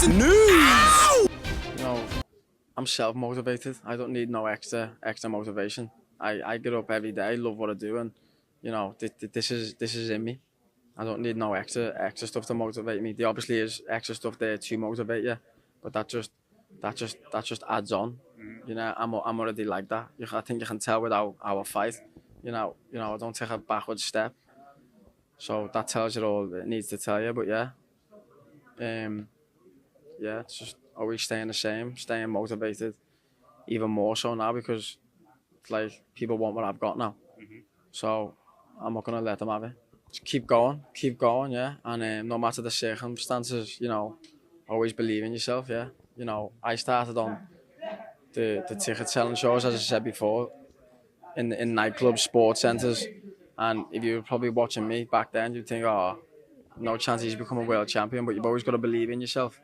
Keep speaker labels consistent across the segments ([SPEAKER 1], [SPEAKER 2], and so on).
[SPEAKER 1] News!
[SPEAKER 2] You know, I'm self-motivated. I don't need no extra motivation. I get up every day, love what I do, and you know, this is in me. I don't need no extra stuff to motivate me. There obviously is extra stuff there to motivate you, but that just adds on. You know, I'm already like that. I think you can tell with our fight. You know, I don't take a backward step. So that tells you all it needs to tell you. But yeah, yeah, it's just always staying the same, staying motivated, even more so now because it's like people want what I've got now. So I'm not gonna let them have it. Just keep going, yeah. And no matter the circumstances, you know, always believe in yourself, yeah. You know, I started on the ticket selling shows, as I said before, in nightclubs, sports centres. And if you were probably watching me back then, you'd think, oh, no chance he's become a world champion. But you've always got to believe in yourself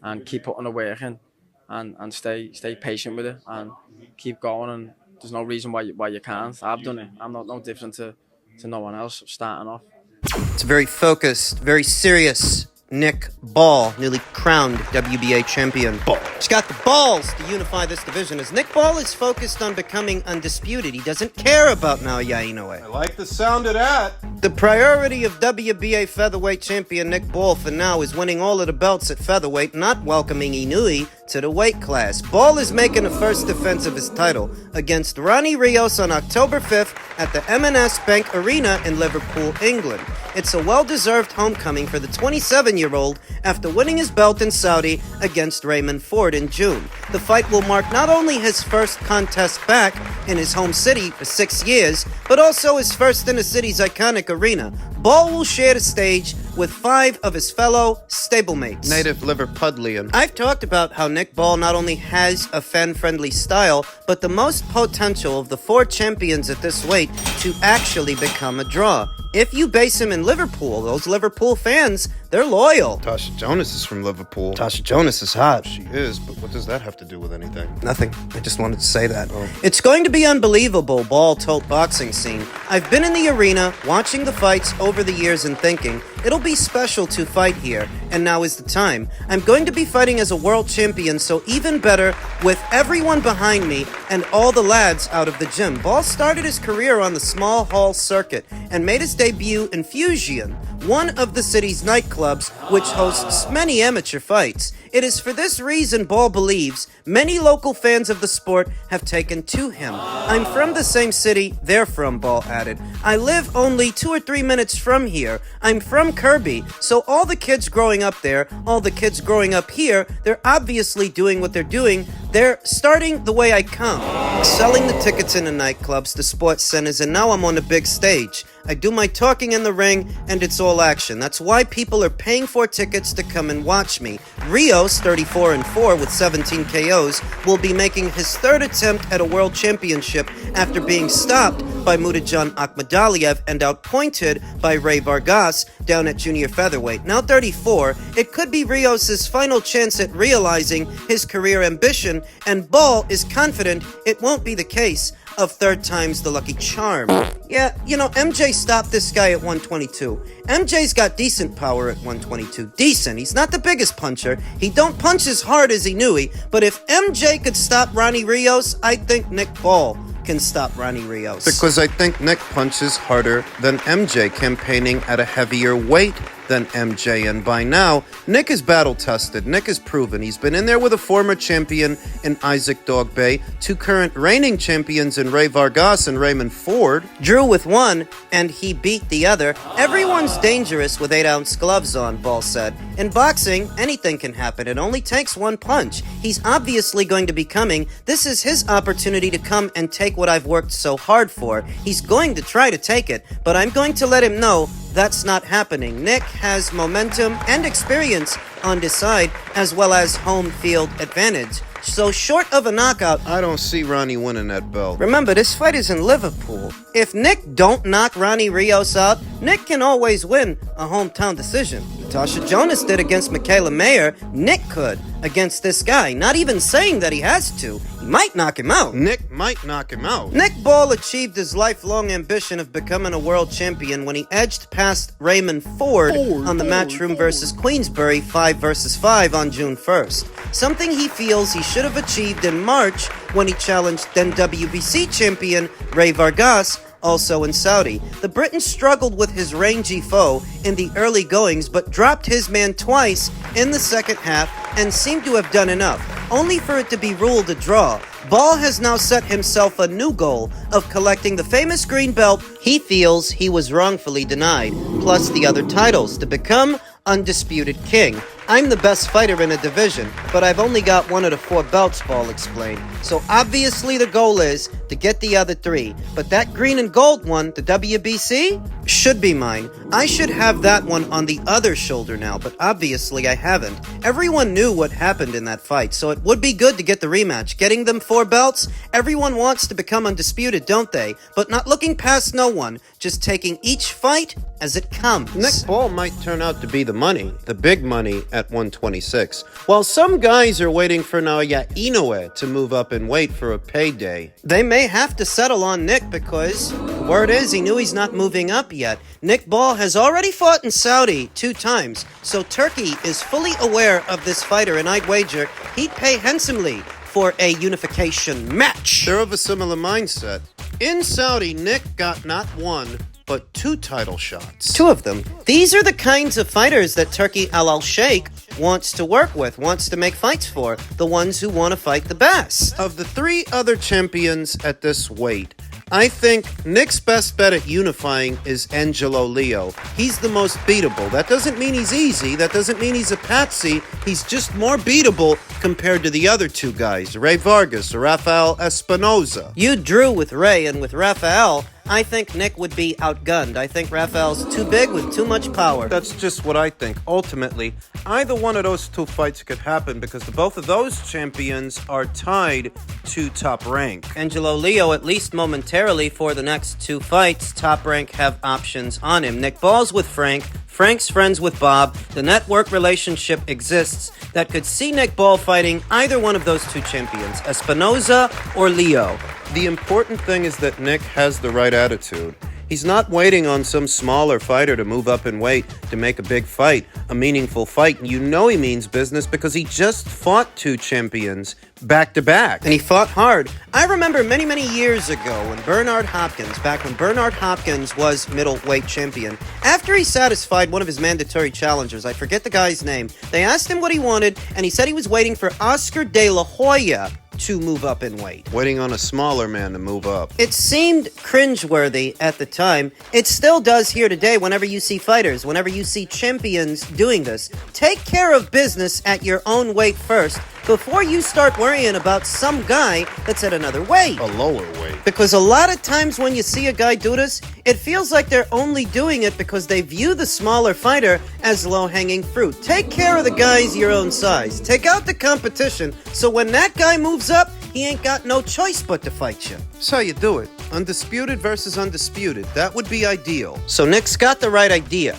[SPEAKER 2] and keep putting the work in and stay patient with it and keep going. And there's no reason why you can't. I've done it. I'm not no different to no one else starting off.
[SPEAKER 3] It's a very focused, very serious Nick Ball, newly crowned WBA champion. He's got the balls to unify this division as Nick Ball is focused on becoming undisputed. He doesn't care about Naoya Inoue.
[SPEAKER 1] I like the sound of that.
[SPEAKER 3] The priority of WBA featherweight champion Nick Ball for now is winning all of the belts at featherweight, not welcoming Inoue to the weight class. Ball is making the first defense of his title against Ronnie Rios on October 5th at the M&S Bank Arena in Liverpool, England. It's a well-deserved homecoming for the 27-year-old after winning his belt in Saudi against Raymond Ford in June. The fight will mark not only his first contest back in his home city for 6 years, but also his first in the city's iconic arena. Ball will share the stage with 5 of his fellow stablemates.
[SPEAKER 4] Native Liverpudlian.
[SPEAKER 3] I've talked about how Nick Ball not only has a fan-friendly style, but the most potential of the 4 champions at this weight to actually become a draw. If you base him in Liverpool, those Liverpool fans, they're loyal.
[SPEAKER 4] Tasha Jonas is from Liverpool.
[SPEAKER 3] Tasha Jonas is hot.
[SPEAKER 4] She is, but what does that have to do with anything?
[SPEAKER 3] Nothing. I just wanted to say that.
[SPEAKER 4] Oh.
[SPEAKER 3] It's going to be unbelievable, Ball told boxing scene. I've been in the arena, watching the fights over the years and thinking, it'll be special to fight here, and now is the time. I'm going to be fighting as a world champion, so even better, with everyone behind me and all the lads out of the gym. Ball started his career on the small hall circuit and made his debut in Fusion, one of the city's nightclubs, which hosts many amateur fights. It is for this reason Ball believes many local fans of the sport have taken to him. I'm from the same city they're from, Ball added. I live only 2 or 3 minutes from here. I'm from Kirby, so all the kids growing up there, all the kids growing up here, they're obviously doing what they're doing. They're starting the way I come. Selling the tickets in the nightclubs, the sports centers, and now I'm on the big stage. I do my talking in the ring, and it's all action. That's why people are paying for tickets to come and watch me. Rios, 34-4 with 17 KOs, will be making his 3rd attempt at a world championship after being stopped by Mudajan Akhmadaliev and outpointed by Ray Vargas down at junior featherweight. Now 34, it could be Rios' final chance at realizing his career ambition, and Ball is confident it won't be the case of 3rd time's the lucky charm. Yeah, you know, MJ stopped this guy at 122. MJ's got decent power at 122. Decent. He's not the biggest puncher. He don't punch as hard as Inoue, but if MJ could stop Ronnie Rios, I think Nick Ball can stop Ronnie Rios.
[SPEAKER 4] Because I think Nick punches harder than MJ, campaigning at a heavier weight than MJ, and by now, Nick is battle-tested. Nick is proven. He's been in there with a former champion in Isaac Dogbe, 2 current reigning champions in Ray Vargas and Raymond Ford.
[SPEAKER 3] Drew with one, and he beat the other. Everyone's dangerous with 8-ounce gloves on, Ball said. In boxing, anything can happen. It only takes one punch. He's obviously going to be coming. This is his opportunity to come and take what I've worked so hard for. He's going to try to take it, but I'm going to let him know that's not happening. Nick has momentum and experience on his side, as well as home field advantage. so short of a knockout.
[SPEAKER 4] I don't see Ronnie winning that belt.
[SPEAKER 3] Remember, this fight is in Liverpool. If Nick don't knock Ronnie Rios out, Nick can always win a hometown decision. Natasha Jonas did against Michaela Mayer. Nick could against this guy. Not even saying that he has to. He might knock him out.
[SPEAKER 4] Nick might knock him out.
[SPEAKER 3] Nick Ball achieved his lifelong ambition of becoming a world champion when he edged past Raymond Ford on the Matchroom versus Queensbury 5 vs 5 on June 1st. Something he feels he should have achieved in March when he challenged then WBC champion Ray Vargas, also in Saudi. The Briton struggled with his rangy foe in the early goings, but dropped his man twice in the second half and seemed to have done enough, only for it to be ruled a draw. Ball has now set himself a new goal of collecting the famous green belt he feels he was wrongfully denied, plus the other titles, to become Undisputed King. I'm the best fighter in a division, but I've only got one of the 4 belts, Ball explained. So obviously the goal is to get the other 3. But that green and gold one, the WBC, should be mine. I should have that one on the other shoulder now, but obviously I haven't. Everyone knew what happened in that fight, so it would be good to get the rematch. Getting them 4 belts, everyone wants to become undisputed, don't they? But not looking past no one, just taking each fight as it comes.
[SPEAKER 4] Nick Ball might turn out to be the money, the big money at 126. While some guys are waiting for Naoya Inoue to move up in weight for a payday.
[SPEAKER 3] They may have to settle on Nick because the word is he knew he's not moving up yet. Nick Ball has already fought in Saudi 2 times, so Turkey is fully aware of this fighter, and I'd wager he'd pay handsomely for a unification match.
[SPEAKER 4] They're of a similar mindset. In Saudi, Nick got not 1, but 2 title shots.
[SPEAKER 3] 2 of them. These are the kinds of fighters that Turkey Al Sheikh wants to work with, wants to make fights for, the ones who want to fight the best.
[SPEAKER 4] Of the 3 other champions at this weight, I think Nick's best bet at unifying is Angelo Leo. He's the most beatable. That doesn't mean he's easy. That doesn't mean he's a patsy. He's just more beatable compared to the other 2 guys, Ray Vargas or Rafael Espinoza.
[SPEAKER 3] You drew with Ray, and with Rafael, I think Nick would be outgunned. I think Rafael's too big with too much power.
[SPEAKER 4] That's just what I think. Ultimately, either one of those 2 fights could happen because both of those champions are tied to top rank.
[SPEAKER 3] Angelo Leo, at least momentarily for the next 2 fights, top rank have options on him. Nick Ball's with Frank. Frank's friends with Bob. The network relationship exists that could see Nick Ball fighting either one of those 2 champions, Espinoza or Leo.
[SPEAKER 4] The important thing is that Nick has the right attitude. He's not waiting on some smaller fighter to move up in weight to make a big fight, a meaningful fight. And you know he means business because he just fought 2 champions back to back.
[SPEAKER 3] And he fought hard. I remember many, many years ago when Bernard Hopkins, back when Bernard Hopkins was middleweight champion, after he satisfied one of his mandatory challengers, I forget the guy's name, they asked him what he wanted, and he said he was waiting for Oscar De La Hoya to move up in weight.
[SPEAKER 4] Waiting on a smaller man to move up.
[SPEAKER 3] It seemed cringeworthy at the time. It still does here today whenever you see fighters, whenever you see champions doing this. Take care of business at your own weight first before you start worrying about some guy that's at another weight.
[SPEAKER 4] A lower weight.
[SPEAKER 3] Because a lot of times when you see a guy do this, it feels like they're only doing it because they view the smaller fighter as low-hanging fruit. Take care of the guys your own size. Take out the competition so when that guy moves up, he ain't got no choice but to fight you.
[SPEAKER 4] That's how you do it. Undisputed versus undisputed. That would be ideal.
[SPEAKER 3] So Nick's got the right idea.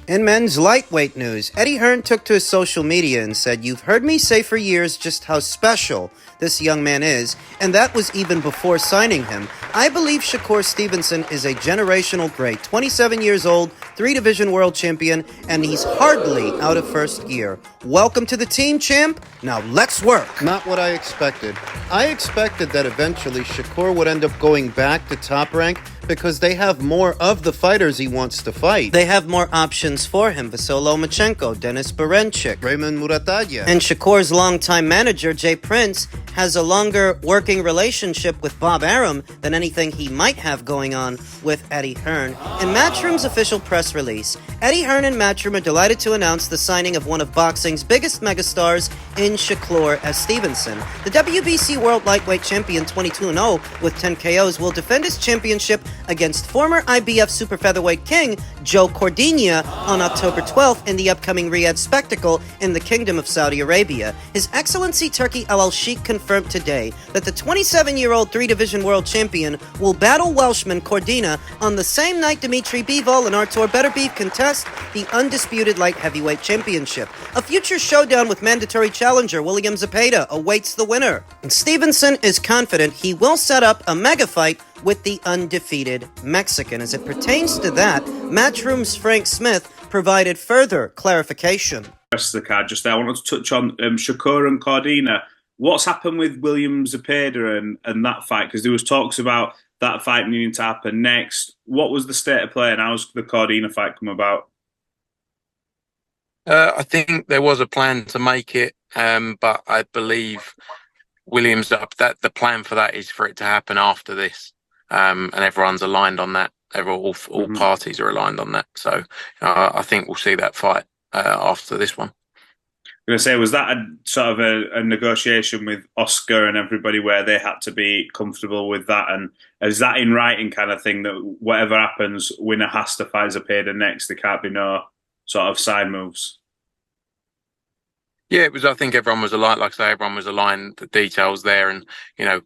[SPEAKER 3] In men's lightweight news, Eddie Hearn took to his social media and said, "You've heard me say for years just how special this young man is, and that was even before signing him. I believe Shakur Stevenson is a generational great, 27 years old, 3-division world champion, and he's hardly out of first gear. Welcome to the team, champ. Now let's work."
[SPEAKER 4] Not what I expected. I expected that eventually Shakur would end up going back to top rank because they have more of the fighters he wants to fight.
[SPEAKER 3] They have more options for him. Vasily Lomachenko, Denis Berenchik,
[SPEAKER 4] Raymond Muratalla.
[SPEAKER 3] And Shakur's longtime manager, Jay Prince, has a longer working relationship with Bob Arum than anything he might have going on with Eddie Hearn. In Matchroom's official press release, Eddie Hearn and Matchroom are delighted to announce the signing of one of boxing's biggest megastars in Shakur Stevenson. The WBC World Lightweight Champion 22-0 with 10 KOs will defend his championship against former IBF Super Featherweight King Joe Cordina on October 12th in the upcoming Riyadh spectacle in the Kingdom of Saudi Arabia. His Excellency Turki Al Sheikh confirmed today that the 27-year-old three-division world champion will battle Welshman Cordina on the same night Dimitri Bivol and Artur Beterbiev contest the Undisputed Light Heavyweight Championship. A future showdown with mandatory challenger William Zepeda awaits the winner. And Stevenson is confident he will set up a mega fight with the undefeated Mexican. As it pertains to that, Matchroom's Frank Smith provided further clarification.
[SPEAKER 1] Rest of the card just there. I wanted to touch on Shakur and Cordina. What's happened with William Zepeda and that fight? Because there was talks about that fight needing to happen next. What was the state of play and how's the Cordina fight come about?
[SPEAKER 5] I think there was a plan to make it, but I believe Williams that the plan for that is for it to happen after this, and everyone's aligned on that. All parties are aligned on that. So I think we'll see that fight after this one.
[SPEAKER 1] I'm going to say, was that a sort of a negotiation with Oscar and everybody where they had to be comfortable with that? And is that in writing kind of thing that whatever happens, winner has to fight Zepeda next? There can't be no sort of side moves.
[SPEAKER 5] Yeah, it was. I think everyone was aligned. Like I say, everyone was aligned. The details there, and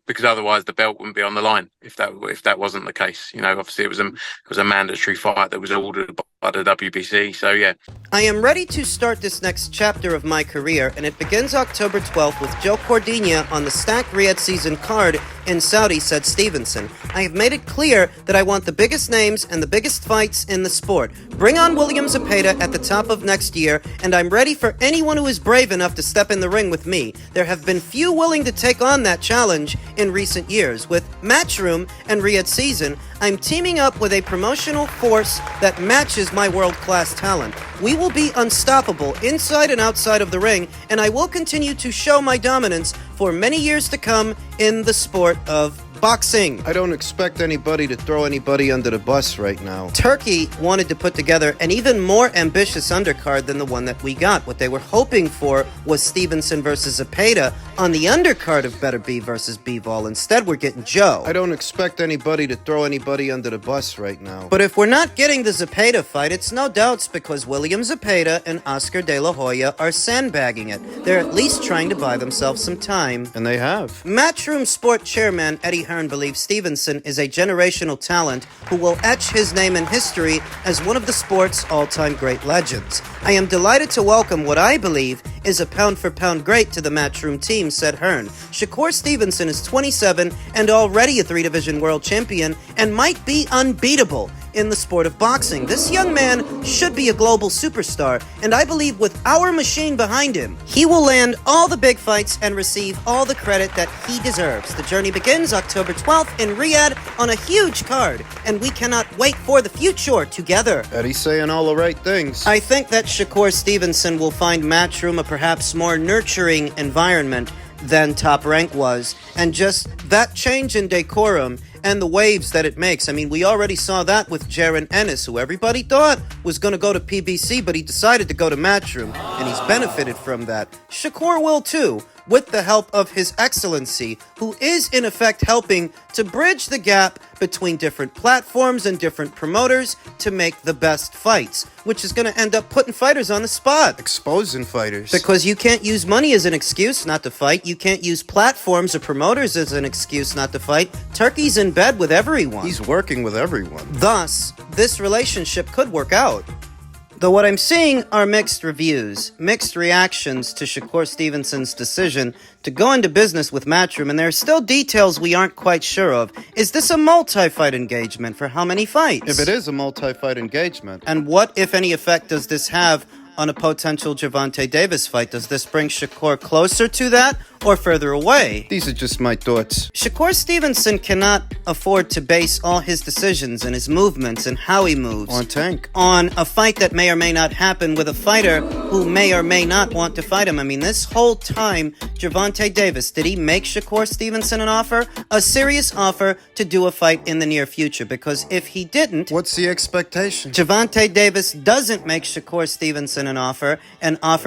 [SPEAKER 5] because otherwise the belt wouldn't be on the line if that wasn't the case. Obviously it was a mandatory fight that was ordered by the WBC. So yeah,
[SPEAKER 3] I am ready to start this next chapter of my career, and it begins October 12th with Joe Cordina on the stacked Riyadh season card in Saudi, said Stevenson. I have made it clear that I want the biggest names and the biggest fights in the sport. Bring on William Zepeda at the top of next year, and I'm ready for anyone who is brave enough to step in the ring with me. There have been few willing to take on that challenge in recent years. With Matchroom and Riyadh season, I'm teaming up with a promotional force that matches my world-class talent. We will be unstoppable inside and outside of the ring, and I will continue to show my dominance for many years to come in the sport of boxing.
[SPEAKER 4] I don't expect anybody to throw anybody under the bus right now.
[SPEAKER 3] Turkey wanted to put together an even more ambitious undercard than the one that we got. What they were hoping for was Stevenson versus Zepeda on the undercard of Beterbiev versus Bivol. Instead, we're getting Joe.
[SPEAKER 4] I don't expect anybody to throw anybody under the bus right now.
[SPEAKER 3] But if we're not getting the Zepeda fight, it's no doubts because William Zepeda and Oscar De La Hoya are sandbagging it. They're at least trying to buy themselves some time.
[SPEAKER 4] And they have.
[SPEAKER 3] Matchroom Sport Chairman Eddie Hearn believes Stevenson is a generational talent who will etch his name in history as one of the sport's all-time great legends. I am delighted to welcome what I believe is a pound-for-pound great to the Matchroom team, said Hearn. Shakur Stevenson is 27 and already a three-division world champion and might be unbeatable in the sport of boxing. This young man should be a global superstar, and I believe with our machine behind him, he will land all the big fights and receive all the credit that he deserves. The journey begins October 12th in Riyadh on a huge card, and we cannot wait for the future together.
[SPEAKER 4] Eddie's saying all the right things.
[SPEAKER 3] I think that Shakur Stevenson will find Matchroom a perhaps more nurturing environment than Top Rank was, and just that change in decorum and the waves that it makes. I mean, we already saw that with Jaron Ennis, who everybody thought was going to go to PBC, but he decided to go to Matchroom, and he's benefited from that. Shakur will too, with the help of His Excellency, who is in effect helping to bridge the gap between different platforms and different promoters to make the best fights, which is going to end up putting fighters on the spot.
[SPEAKER 4] Exposing fighters.
[SPEAKER 3] Because you can't use money as an excuse not to fight. You can't use platforms or promoters as an excuse not to fight. Turkey's in bed with everyone.
[SPEAKER 4] He's working with everyone.
[SPEAKER 3] Thus, this relationship could work out. Though what I'm seeing are mixed reviews, mixed reactions to Shakur Stevenson's decision to go into business with Matchroom, and there are still details we aren't quite sure of. Is this a multi-fight engagement? For how many fights?
[SPEAKER 4] If it is a multi-fight engagement.
[SPEAKER 3] And what, if any, effect does this have on a potential Gervonta Davis fight? Does this bring Shakur closer to that or further away?
[SPEAKER 4] These are just my thoughts.
[SPEAKER 3] Shakur Stevenson cannot afford to base all his decisions and his movements and how he moves
[SPEAKER 4] On Tank.
[SPEAKER 3] on a fight that may or may not happen with a fighter who may or may not want to fight him. I mean, this whole time, Gervonta Davis, did he make Shakur Stevenson an offer? A serious offer to do a fight in the near future? Because if he didn't,
[SPEAKER 4] What's the expectation?
[SPEAKER 3] Gervonta Davis doesn't make Shakur Stevenson an offer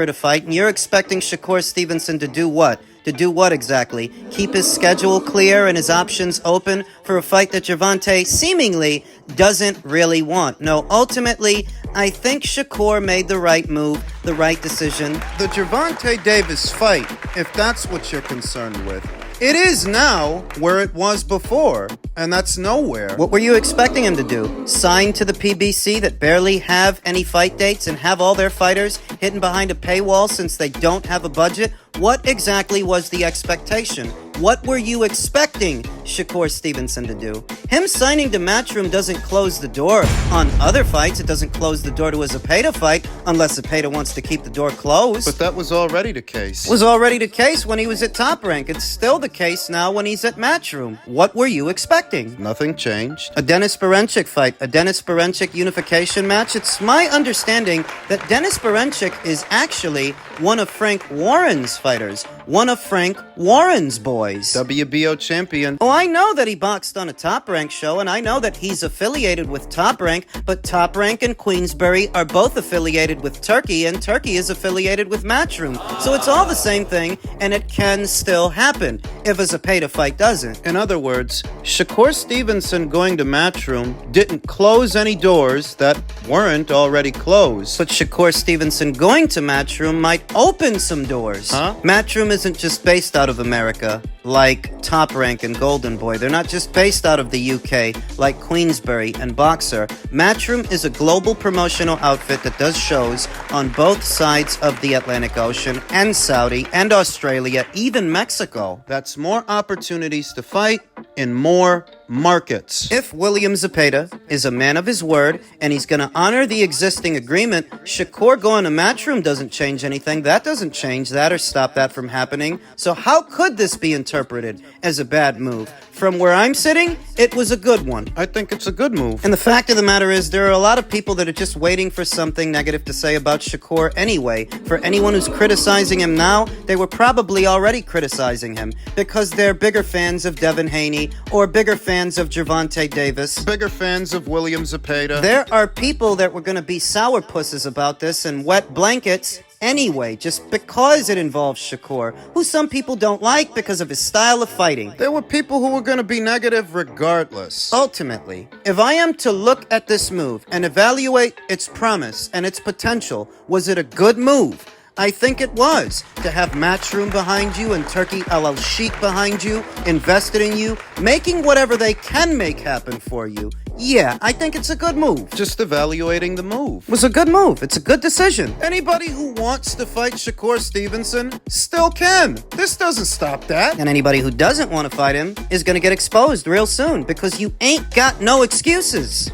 [SPEAKER 3] to fight, and you're expecting Shakur Stevenson to do what? To do what exactly? Keep his schedule clear and his options open for a fight that Gervonta seemingly doesn't really want. No, ultimately, I think Shakur made the right move, the right decision.
[SPEAKER 4] The Gervonta Davis fight, if that's what you're concerned with, it is now where it was before, and that's nowhere.
[SPEAKER 3] What were you expecting him to do? Sign to the PBC that barely have any fight dates and have all their fighters hidden behind a paywall since they don't have a budget? What exactly was the expectation? What were you expecting Shakur Stevenson to do? Him signing to Matchroom doesn't close the door on other fights. It doesn't close the door to a Zepeda fight unless Zepeda wants to keep the door closed.
[SPEAKER 4] But that was already the case.
[SPEAKER 3] It was already the case when he was at Top Rank. It's still the case now when he's at Matchroom. What were you expecting?
[SPEAKER 4] Nothing changed.
[SPEAKER 3] A Dennis Berenchik fight, a Dennis Berenchik unification match. It's my understanding that Dennis Berenchik is actually one of Frank Warren's fighters, one of Frank Warren's boys.
[SPEAKER 4] WBO champion.
[SPEAKER 3] Oh, I know that he boxed on a Top Rank show, and I know that he's affiliated with Top Rank, but Top Rank and Queensberry are both affiliated with Turkey, and Turkey is affiliated with Matchroom. So it's all the same thing, and it can still happen if a Zepeda fight doesn't.
[SPEAKER 4] In other words, Shakur Stevenson going to Matchroom didn't close any doors that weren't already closed.
[SPEAKER 3] But Shakur Stevenson going to Matchroom might open some doors.
[SPEAKER 4] Huh?
[SPEAKER 3] Matchroom isn't just based out of America like Top Rank and Golden Boy. They're not just based out of the UK like Queensberry and Boxer. Matchroom is a global promotional outfit that does shows on both sides of the Atlantic Ocean and Saudi and Australia, even Mexico.
[SPEAKER 4] That's more opportunities to fight in more markets.
[SPEAKER 3] If William Zepeda is a man of his word and he's going to honor the existing agreement, Shakur going to Matchroom doesn't change anything. That doesn't change that or stop that from happening. So how could this be interpreted as a bad move? From where I'm sitting, it was a good one.
[SPEAKER 4] I think it's a good move.
[SPEAKER 3] And the fact of the matter is, there are a lot of people that are just waiting for something negative to say about Shakur anyway. For anyone who's criticizing him now, they were probably already criticizing him because they're bigger fans of Devin Haney or bigger fans of Gervonta Davis.
[SPEAKER 4] Bigger fans of William Zepeda.
[SPEAKER 3] There are people that were going to be sourpusses about this and wet blankets anyway, just because it involves Shakur, who some people don't like because of his style of fighting.
[SPEAKER 4] There were people who were going to be negative regardless.
[SPEAKER 3] Ultimately, if I am to look at this move and evaluate its promise and its potential, was it a good move? I think it was. To have Matchroom behind you and Turkey Al Sheikh behind you, invested in you, making whatever they can make happen for you. Yeah, I think it's a good move.
[SPEAKER 4] Just evaluating the move.
[SPEAKER 3] It was a good move. It's a good decision.
[SPEAKER 4] Anybody who wants to fight Shakur Stevenson still can. This doesn't stop that.
[SPEAKER 3] And anybody who doesn't want to fight him is going to get exposed real soon because you ain't got no excuses.